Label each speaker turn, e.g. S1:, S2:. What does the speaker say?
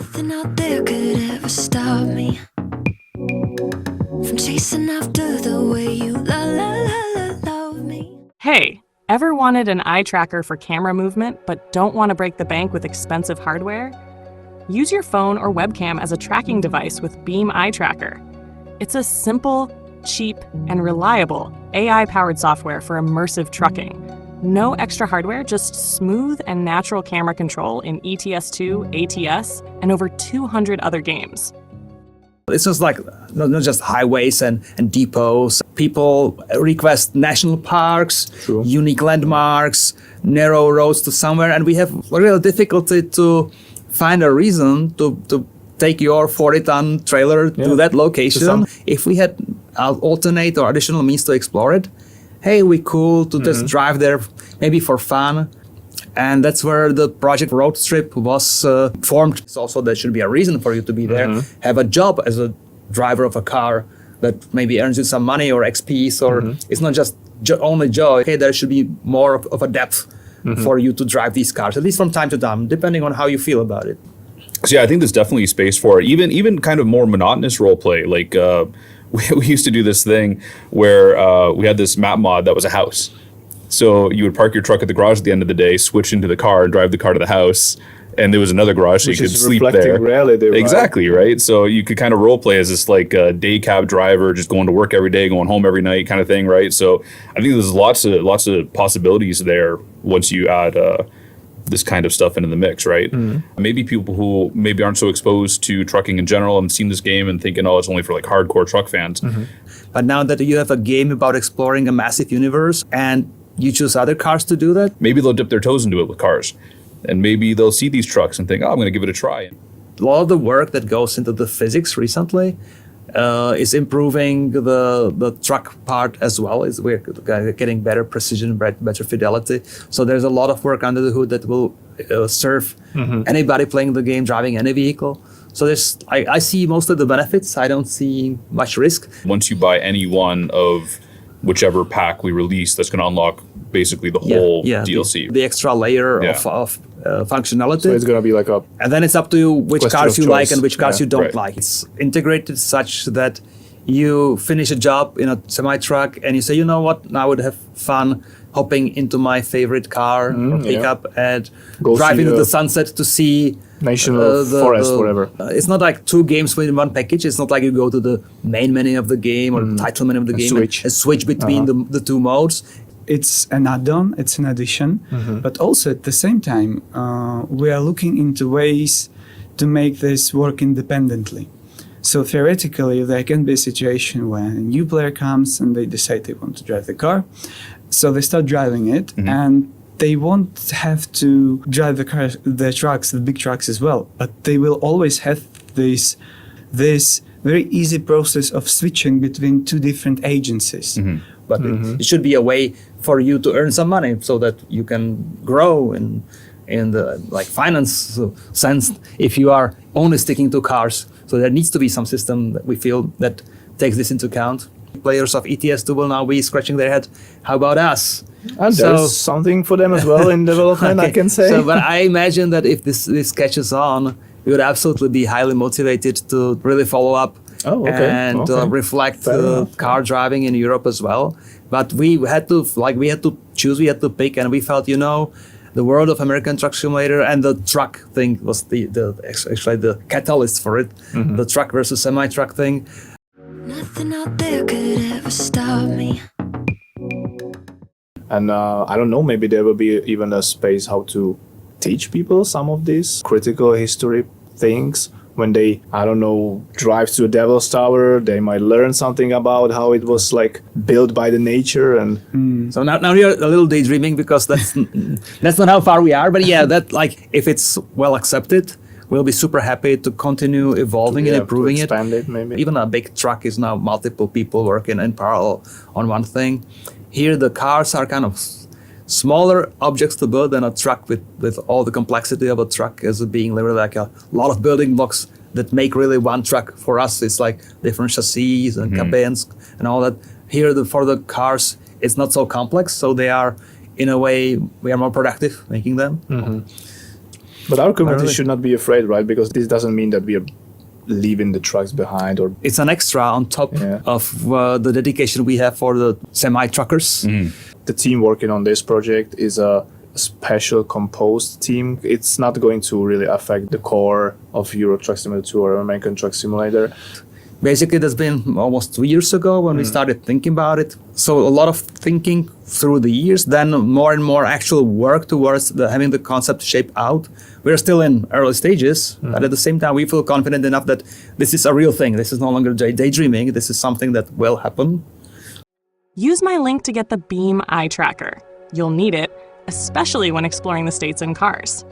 S1: Nothing out there could ever stop me from chasing after the way you love me.
S2: Hey, ever wanted an eye tracker for camera movement but don't want to break the bank with expensive hardware? Use your phone or webcam as a tracking device with Beam Eye Tracker. It's a simple, cheap, and reliable AI-powered software for immersive trucking. No extra hardware, just smooth and natural camera control in ETS2, ATS, and over 200 other games.
S3: It's just like not just highways and depots. People request national parks,
S4: True.
S3: unique landmarks, narrow roads to somewhere, and we have a real difficulty to find a reason to take your 40-ton trailer to that location. If we had alternate or additional means to explore it, hey, we cool to just drive there, maybe for fun. And that's where the project Road Trip was formed. It's also there should be a reason for you to be there. Have a job as a driver of a car that maybe earns you some money or XPs, or it's not just only joy. Okay, there should be more of a depth for you to drive these cars, at least from time to time, depending on how you feel about it.
S4: So yeah, I think there's definitely space for it. Even kind of more monotonous role play. Like we used to do this thing where we had this map mod that was a house. So you would park your truck at the garage at the end of the day, switch into the car, and drive the car to the house, and there was another garage so you could sleep there.
S5: Reality, right?
S4: Exactly, right? So you could kind of role play as this like day cab driver, just going to work every day, going home every night, kind of thing, right? So I think there's lots of possibilities there once you add this kind of stuff into the mix, right? Maybe people who maybe aren't so exposed to trucking in general and seen this game and thinking, oh, it's only for like hardcore truck fans.
S3: But now that you have a game about exploring a massive universe and you choose other cars to do that,
S4: maybe they'll dip their toes into it with cars. And maybe they'll see these trucks and think, oh, I'm going to give it a try.
S3: a lot of the work that goes into the physics recently is improving the truck part as well. We're getting better precision, better fidelity. So there's a lot of work under the hood that will serve anybody playing the game, driving any vehicle. So I see most of the benefits. I don't see much risk.
S4: Once you buy any one of whichever pack we release, that's going to unlock basically the whole DLC.
S3: The extra layer of functionality.
S5: So it's going to be like a...
S3: And then it's up to you which cars you like and which cars you don't
S4: right.
S3: like. It's integrated such that you finish a job in a semi-truck and you say, you know what, now I would have fun hopping into my favorite car or pickup and drive into the sunset to see
S5: national forest, whatever.
S3: It's not like two games within one package. It's not like you go to the main menu of the game or the title menu of the game and switch between the two modes.
S6: It's an add-on, it's an addition, but also at the same time, we are looking into ways to make this work independently. So theoretically, there can be a situation when a new player comes and they decide they want to drive the car. So they start driving it and they won't have to drive the trucks, the big trucks as well, but they will always have this very easy process of switching between two different agencies.
S3: But it should be a way for you to earn some money so that you can grow in the like finance sense if you are only sticking to cars. So there needs to be some system that we feel that takes this into account. Players of ETS2 will now be scratching their head, how about us?
S5: And there's something for them as well in development, I can say.
S3: But I imagine that if this catches on, we would absolutely be highly motivated to really follow up and reflect car driving in Europe as well. But we had to choose, we had to pick, and we felt, the world of American Truck Simulator and the truck thing was actually the catalyst for it. The truck versus semi-truck thing.
S1: Nothing out there could ever stop me.
S5: And I don't know, maybe there will be even a space how to teach people some of these critical history things. When they, drive to a Devil's Tower, they might learn something about how it was like built by the nature. And
S3: So now you're a little daydreaming because that's not how far we are. But yeah, that if it's well accepted, we'll be super happy to continue evolving and improving
S5: to expand it. Maybe
S3: even a big truck is now multiple people working in parallel on one thing. Here the cars are kind of smaller objects to build than a truck with all the complexity of a truck as being literally like a lot of building blocks that make really one truck. For us, it's like different chassis and cabins and all that. Here for the cars, it's not so complex. So they are, in a way, we are more productive making them.
S5: But our community
S3: Really?
S5: should not be afraid, right? Because this doesn't mean that we are leaving the trucks behind or
S3: It's an extra on top
S5: Yeah.
S3: of the dedication we have for the semi-truckers.
S5: the team working on this project is a special composed team. It's not going to really affect the core of Euro Truck Simulator 2 or American Truck Simulator.
S3: Basically, that's been almost 2 years ago when we started thinking about it. So a lot of thinking through the years, then more and more actual work towards having the concept shape out. We're still in early stages, but at the same time, we feel confident enough that this is a real thing. This is no longer daydreaming. This is something that will happen.
S2: Use my link to get the Beam eye tracker. You'll need it, especially when exploring the States in cars.